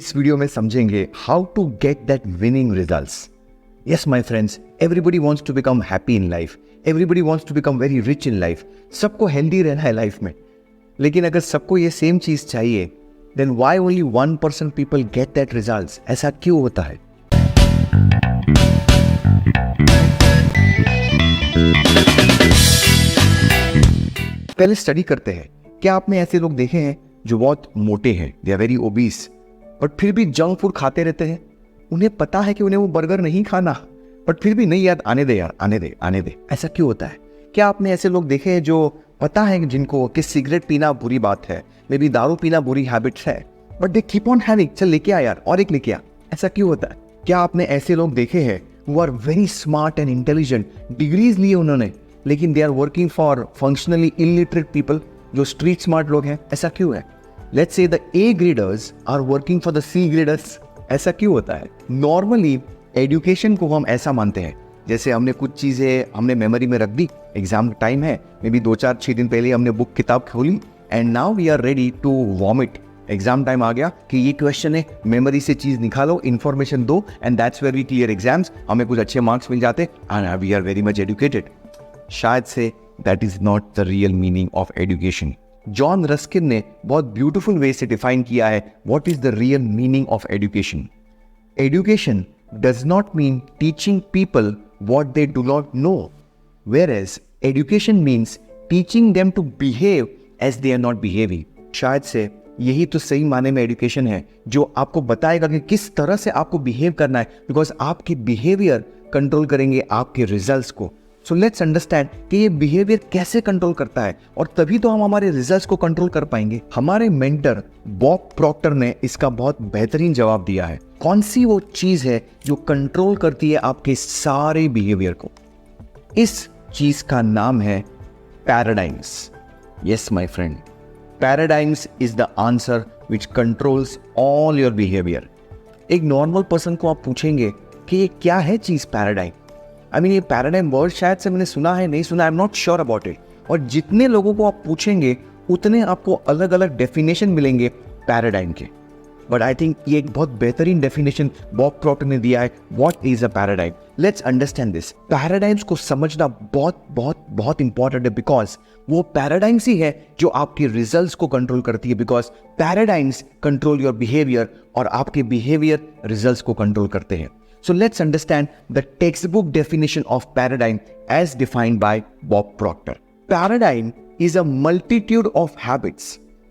इस वीडियो में समझेंगे how to get that winning results. Yes my friends, everybody wants to become happy in life, everybody wants to become very rich in life. सबको healthy रहना है life में, लेकिन अगर सबको ये सेम चीज चाहिए then why only 1% people get that results? ऐसा क्यों होता है? पहले स्टडी करते हैं। क्या आपने ऐसे लोग देखे हैं जो बहुत मोटे हैं, they are very obese, but फिर भी जंक फूड खाते रहते हैं? उन्हें पता है कि उन्हें वो बर्गर नहीं खाना, बट फिर भी नहीं यार, आने दे यार, आने दे। ऐसा क्यों होता है? क्या आपने ऐसे लोग देखे हैं जो पता है जिनको कि सिगरेट पीना बुरी बात है, मे बी दारू पीना बुरी हैबिट्स है, but they keep on having, चल लेके आ यार, और एक लेके आ। ऐसा क्यों होता है? क्या आपने ऐसे लोग देखे हैं who are very smart and intelligent, degrees लिए उन्होंने, लेकिन they are working for functionally illiterate people, जो स्ट्रीट स्मार्ट लोग हैं? ऐसा क्यों है? Let's say the A graders are working for the C graders. ऐसा क्यों होता है? नॉर्मली एजुकेशन को हम ऐसा मानते हैं जैसे हमने कुछ चीज़ें हमने मेमोरी में रख दी, एग्जाम टाइम है, मे बी 2-4-6 दिन पहले हमने बुक किताब खोली and now we are ready to vomit. Exam time आ गया कि ये क्वेश्चन है, मेमोरी से चीज़ निकालो, इन्फॉर्मेशन दो, and that's where we clear exams. हमें कुछ अच्छे मार्क्स मिल जाते and we are very much educated. शायद से that is not the real meaning of education. John Ruskin ने बहुत ब्यूटीफुल वे से डिफाइन किया है what is the real meaning of education. Education does not mean teaching people what they do not know, whereas education means teaching them to behave as they are not behaving। शायद से यही तो सही माने में education है, जो आपको बताएगा कि किस तरह से आपको बिहेव करना है, बिकॉज आपके बिहेवियर कंट्रोल करेंगे आपके रिजल्ट्स को। सो लेट्स अंडरस्टैंड कि ये बिहेवियर कैसे कंट्रोल करता है, और तभी तो हम हमारे रिजल्ट्स को कंट्रोल कर पाएंगे। हमारे मेंटर बॉब प्रॉक्टर ने इसका बहुत बेहतरीन जवाब दिया है। कौन सी वो चीज है जो कंट्रोल करती है आपके सारे बिहेवियर को? इस चीज का नाम है paradigms. Yes my friend, paradigms is the answer which controls all your behaviour. एक नॉर्मल पर्सन को आप पूछेंगे कि ये क्या है चीज पैराडाइम, आई मीन ये पैराडाइम वर्ड शायद से मैंने सुना है, नहीं सुना, I am not sure about it. और जितने लोगों को आप पूछेंगे उतने आपको अलग अलग डेफिनेशन मिलेंगे पैराडाइम के, बट आई थिंक ये एक बहुत बेहतरीन डेफिनेशन बॉब प्रॉक्टर ने दिया है। What is a paradigm? Let's understand this. Paradigms को समझना बहुत बहुत बहुत इंपॉर्टेंट है, बिकॉज वो पैराडाइम्स ही है जो आपके रिजल्ट्स को कंट्रोल करती है, because paradigms control your behaviour और आपके बिहेवियर रिजल्ट्स को कंट्रोल करते हैं। So let's understand the textbook definition of paradigm as defined by Bob Proctor. Paradigm is a multitude of habits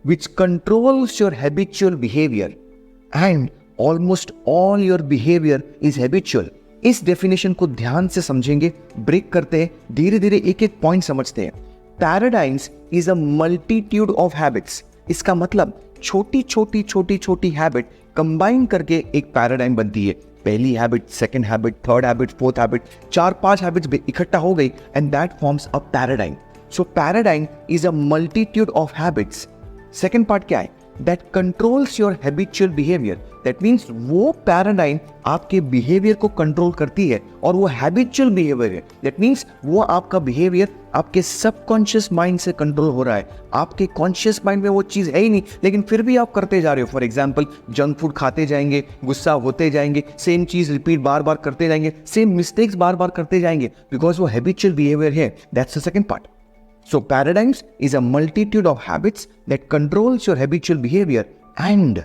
which controls your habitual behavior, and almost all your behavior is habitual. इस definition को ध्यान से समझेंगे, break करते हैं, धीरे धीरे एक एक पॉइंट समझते हैं। Paradigms is a multitude of habits. इसका मतलब छोटी छोटी हैबिट कंबाइन करके एक पैराडाइम बनती है। पहली habit, second habit, third habit, fourth habit, 4-5 habits इकट्ठा हो गई and that forms a paradigm. So paradigm is a multitude of habits. Second part क्या है? That controls your habitual behaviour. That means वो पैराडाइम आपके बिहेवियर को control करती है, और वो हैबिचुअल बिहेवियर है। दैट मीन्स वो आपका बिहेवियर आपके सबकॉन्शियस माइंड से कंट्रोल हो रहा है। आपके कॉन्शियस माइंड में वो चीज़ है ही नहीं, लेकिन फिर भी आप करते जा रहे हो। फॉर एग्जाम्पल, जंक फूड खाते जाएंगे, गुस्सा होते जाएंगे, सेम चीज़ रिपीट बार बार करते जाएंगे, सेम मिस्टेक्स बार बार करते जाएंगे, बिकॉज वो हैबिचुअल बिहेवियर है। That's the second part. So paradigms is a multitude of habits that controls your habitual behavior, and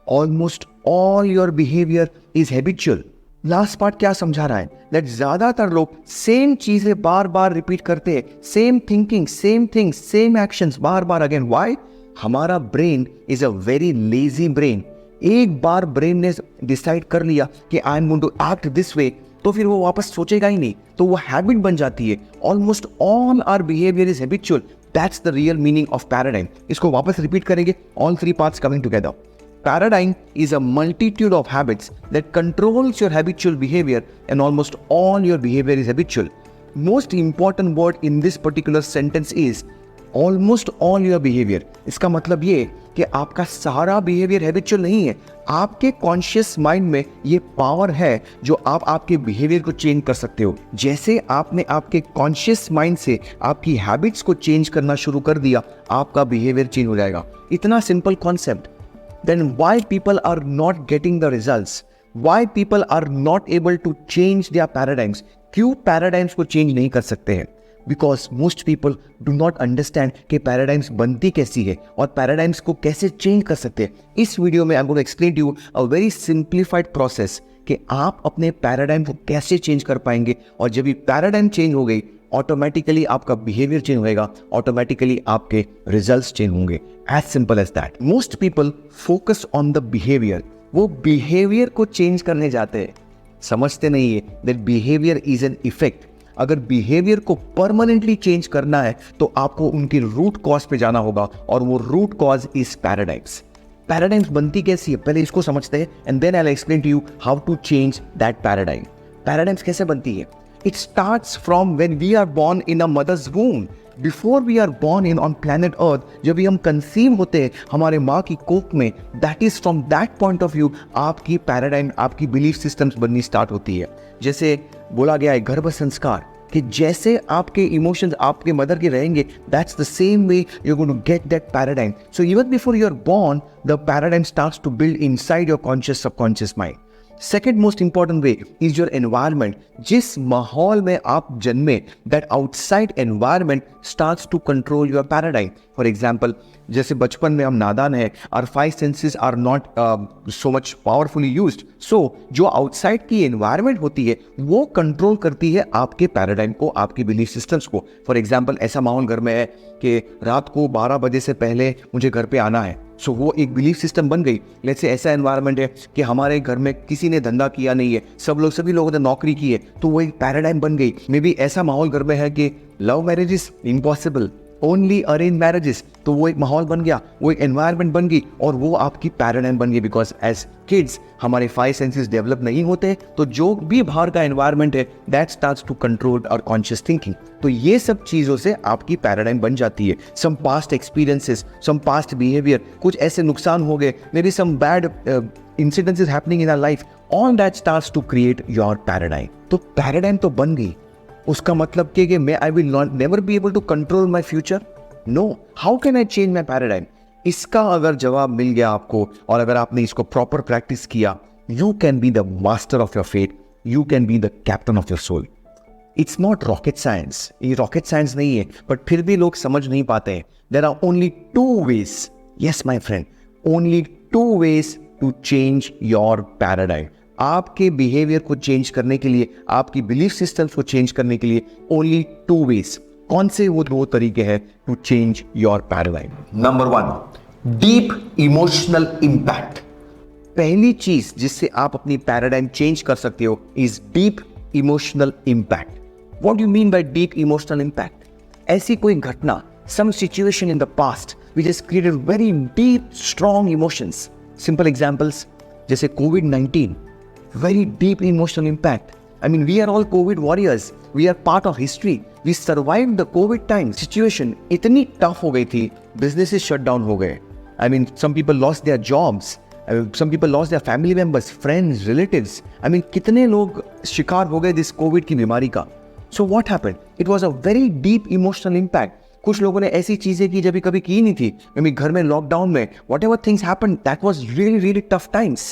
almost all your behavior is habitual. Last part क्या समझा रहा है? दैट ज्यादातर लोग सेम चीजें बार बार रिपीट करते हैं, same thinking, same things, same actions बार बार अगेन। व्हाई? हमारा brain is a very lazy brain. एक बार ब्रेन ने डिसाइड कर लिया कि I am going to act this way, तो फिर वो वापस सोचेगा ही नहीं, तो वो हैबिट बन जाती है। Almost all our behaviour is habitual. That's the real meaning of paradigm. इसको वापस रिपीट करेंगे, all 3 parts coming together. Paradigm is a multitude of habits that controls your habitual behavior, and almost all your behavior is habitual. Most important word in this particular sentence is almost all your behavior. इसका मतलब ये कि आपका सारा behaviour habitual नहीं है। आपके conscious mind में ये पावर है जो आप आपके बिहेवियर को चेंज कर सकते हो। जैसे आपने आपके कॉन्शियस माइंड से आपकी हैबिट्स को चेंज करना शुरू कर दिया, आपका बिहेवियर चेंज हो जाएगा। इतना simple concept. then why people are not getting the results? Why people are not able to change their paradigms? क्यों paradigms को change नहीं कर सकते हैं? Because most people do not understand कि paradigms बनती कैसी है और paradigms को कैसे change कर सकते हैं. इस वीडियो में I'm going to explain to you a very simplified process कि आप अपने paradigm को कैसे change कर पाएंगे, और जब ये paradigm change हो गई ऑटोमेटिकली आपका बिहेवियर चेंज होएगा, ऑटोमेटिकली आपके रिजल्ट्स चेंज होंगे. As simple as that. Most people focus on the behaviour. वो बिहेवियर को चेंज करने जाते हैं, समझते नहीं है that behaviour is an effect. अगर बिहेवियर को परमानेंटली चेंज करना है तो आपको उनकी रूट कॉज पे जाना होगा, और वो root cause is paradigms. Paradigms बनती कैसी है पहले इसको समझते हैं, and then I will explain to you how to change that paradigm. Paradigms कैसे बनती है? It starts from when we are born in a mother's womb. Before we are born on planet Earth, जब भी हम conceive होते हैं हमारे माँ की कोख में, that is from that point of view आपकी पैराडाइम, आपकी बिलीफ सिस्टम्स बननी स्टार्ट होती है. जैसे बोला गया है गर्भ संस्कार, कि जैसे आपके इमोशंस आपके मदर के रहेंगे, that's the same way you're going to get that paradigm. So even before you're born, the paradigm starts to build inside your conscious subconscious mind. Second most important way is your environment. जिस माहौल में आप जन्मे, that outside environment starts to control your paradigm. For example, जैसे बचपन में हम नादान हैं, our 5 senses are not so much powerfully used. So जो आउटसाइड की एनवायरमेंट होती है वो कंट्रोल करती है आपके पैराडाइम को, आपके बिलीफ सिस्टम्स को. फॉर एग्जाम्पल, ऐसा माहौल घर में है कि रात को 12 बजे से पहले मुझे घर पे आना है, सो वो एक बिलीफ सिस्टम बन गई. लेट्स से ऐसा एनवायरनमेंट है कि हमारे घर में किसी ने धंधा किया नहीं है, सभी लोगों ने नौकरी की है, तो वो एक पैराडाइम बन गई. मे बी ऐसा माहौल घर में है कि love marriages impossible, only arrange marriages, तो वो एक माहौल बन गया, वो एक एनवायरनमेंट बन गई, और वो आपकी पैराडाइम बन गई. बिकॉज एज किड्स हमारे 5 सेंसेस डेवलप नहीं होते, तो जो भी बाहर का एनवायरनमेंट है that starts to control our conscious thinking. तो ये सब चीज़ों से आपकी पैराडाइम बन जाती है. Some past experiences, some past behaviour, कुछ ऐसे नुकसान हो गए, maybe some bad incidences happening in our life, all that starts to create your paradigm. तो पैराडाइम तो बन गई, उसका मतलब कि मैं I will not never be able to control my future. No, how can I change my paradigm? इसका अगर जवाब मिल गया आपको, और अगर आपने इसको प्रॉपर प्रैक्टिस किया, you can be the master of your fate, you can be the captain of your soul. It's not rocket science, ये रॉकेट साइंस नहीं है, बट फिर भी लोग समझ नहीं पाते हैं. There are only 2 ways, yes my friend, only 2 ways to change your paradigm. आपके बिहेवियर को चेंज करने के लिए, आपकी बिलीफ सिस्टम्स को चेंज करने के लिए ओनली 2 ways. कौन से वो 2 तरीके हैं to change your paradigm? Number 1, deep emotional impact. पहली चीज जिससे आप अपनी पैराडाइम चेंज कर सकते हो is deep emotional impact. What do you mean by deep emotional impact? ऐसी कोई घटना, some situation in the past which has created very deep strong emotions. Simple examples, जैसे COVID-19, very deep emotional impact. I mean, we are all COVID warriors. We are part of history. We survived the COVID time. Situation इतनी tough हो गई थी, businesses shut down हो गए. I mean, some people lost their jobs. Some people lost their family members, friends, relatives. I mean, कितने लोग शिकार हो गए this COVID की बीमारी का. So what happened? It was a very deep emotional impact. कुछ लोगों ने ऐसी चीजें की जब कभी की नहीं थी, maybe घर में लॉकडाउन में, whatever things happened, that was really really tough times.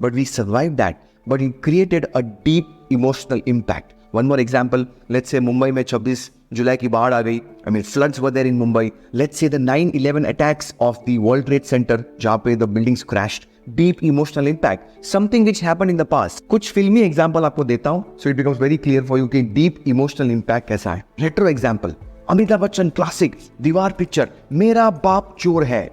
But we survived that. But it created a deep emotional impact. One more example, let's say Mumbai में 26 जुलाई की बाढ़ आ गई. I mean, floods were there in Mumbai. Let's say the 9/11 attacks of the World Trade Center, जहाँ पे the buildings crashed. Deep emotional impact. Something which happened in the past. कुछ फिल्मी example आपको देता हूँ, so it becomes very clear for you कि deep emotional impact कैसा है. Retro example, Amitabh Bachchan classic दीवार पिक्चर, मेरा बाप चोर है.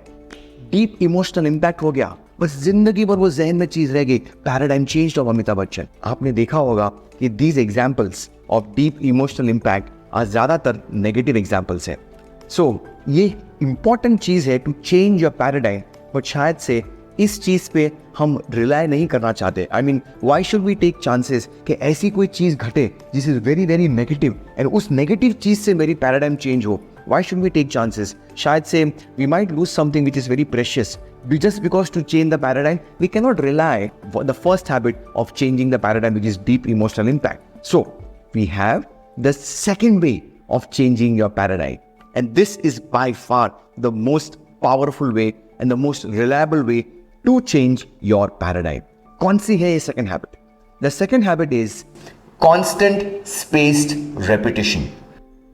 डीप इमोशनल इम्पैक्ट हो गया, बस जिंदगी भर वो जहन में चीज रह गई. Paradigm change of Amitabh Bachchan. आपने देखा होगा कि these examples of deep emotional impact आज ज्यादातर नेगेटिव एग्जाम्पल्स है. सो ये इंपॉर्टेंट चीज है to change your paradigm, but शायद से इस चीज पे हम रिलाय नहीं करना चाहते. I mean, why should we take chances कि ऐसी कोई चीज घटे जिस इज वेरी वेरी नेगेटिव, एंड उस नेगेटिव चीज से मेरी पैराडाइम चेंज हो. Why should we take chances? शायद से we might lose something which is very precious. Just because to change the paradigm, we cannot rely on the first habit of changing the paradigm, which is deep emotional impact. So we have the second way of changing your paradigm. And this is by far the most powerful way and the most reliable way to change your paradigm. कौन सी है ये second habit? The second habit is constant spaced repetition.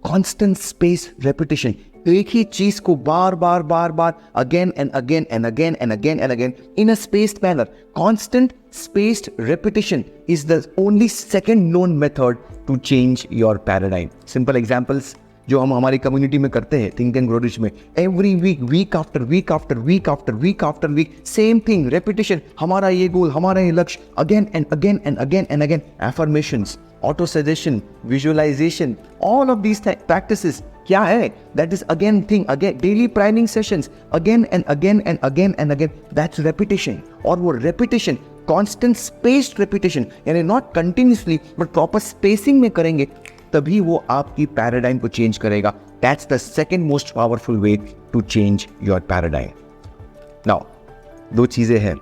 Constant spaced repetition. एक ही चीज को बार बार again and again and again and again and again in a spaced manner. Constant spaced repetition is the only second known method to change your paradigm. Simple examples जो हम हमारी community में करते हैं think and grow rich में, every week after week same thing, repetition, हमारा ये goal, हमारा ये लक्ष्य, again and again and again and again, affirmations, autosuggestion, visualisation, all of these practices क्या है? That is again thing, again daily planning sessions, again and again and again and again, that's repetition. और वो repetition constant spaced repetition, यानी not continuously but proper spacing में करेंगे, तभी वो आपकी पैराडाइम को चेंज करेगा. That's the second most powerful way to change your paradigm. Now दो चीजें हैं,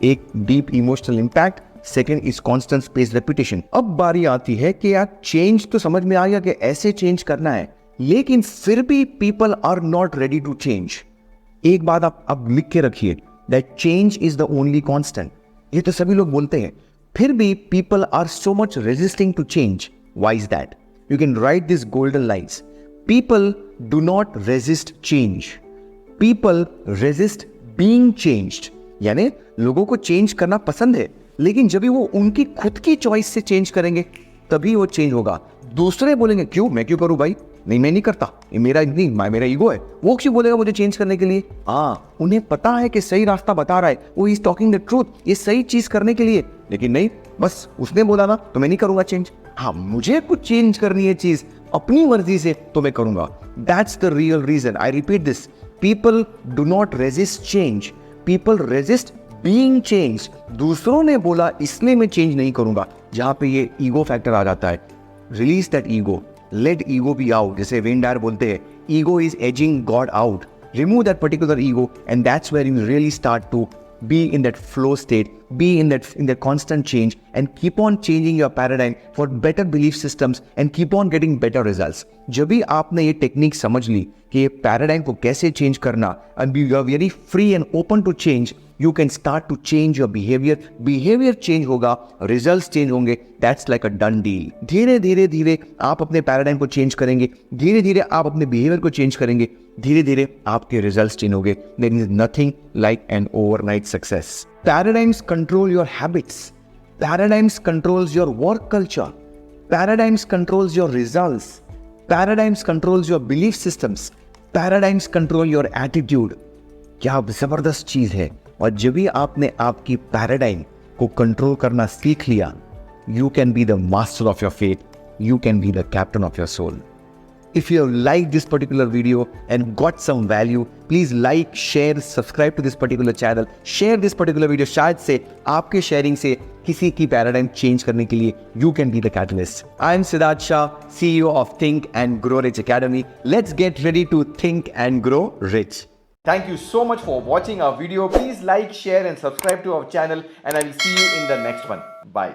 एक deep emotional impact, second is constant space repetition. अब बारी आती है कि यार चेंज तो समझ में आ गया कि ऐसे चेंज करना है, लेकिन फिर भी people are not ready to change. एक बात आप लिख के रखिए, that change is the only constant. ये तो सभी लोग बोलते हैं, फिर भी people are so much resisting to change. Why is that? You can write these golden lines. People do not resist change. People resist being changed. यानी लोगों को चेंज करना पसंद है, लेकिन जब भी वो उनकी खुद की चॉइस से चेंज करेंगे तभी वो चेंज होगा. दूसरे बोलेंगे क्यों, मैं क्यों करूं भाई, नहीं मैं नहीं करता, ये मेरा ईगो है, वो क्यों बोलेगा मुझे चेंज करने के लिए. उन्हें पता है कि सही रास्ता बता रहा है, वो इज टॉकिंग द ट्रूथ, ये सही चीज करने के लिए, लेकिन नहीं, बस उसने बोला ना तो मैं नहीं करूंगा चेंज. मुझे कुछ चेंज करनी है चीज अपनी मर्जी से तो मैं करूंगा. That's the real reason. I repeat this, people do not resist change, people resist being change. दूसरों ने बोला इसलिए मैं चेंज नहीं करूंगा. जहां पे ये ईगो फैक्टर आ जाता है, release that ego, let ego be out. जैसे वेन डायर बोलते हैं, ego is edging God out. Remove that particular ego and that's where you really start to be in that flow state, be in that constant change, and keep on changing your paradigm for better belief systems and keep on getting better results. जब भी आपने ये technique समझ ली कि ये paradigm को कैसे change करना, and you are very free and open to change, you can start to change your behavior. Behavior change होगा, results change होंगे. That's like a done deal. धीरे धीरे आप अपने पैराडाइम को चेंज करेंगे, धीरे धीरे आप अपने बिहेवियर को चेंज करेंगे, धीरे धीरे आपके रिजल्ट्स चेंज होंगे. There is nothing like an overnight success. Paradigms control your habits. Paradigms controls your work culture. Paradigms controls your results. Paradigms controls your belief systems. Paradigms control your attitude. क्या जबरदस्त चीज है. और जब भी आपने आपकी पैराडाइम को कंट्रोल करना सीख लिया, you can be the master of your fate. You can be the captain of your soul. If you have liked this particular video and got some value, please like, share, subscribe to this particular channel. Share this particular video. शायद से आपके sharing से किसी की paradigm change करने के लिए you can be the catalyst. I am Siddharth Shah, CEO of Think and Grow Rich Academy. Let's get ready to think and grow rich. Thank you so much for watching our video. Please like, share and subscribe to our channel, and I will see you in the next one. Bye.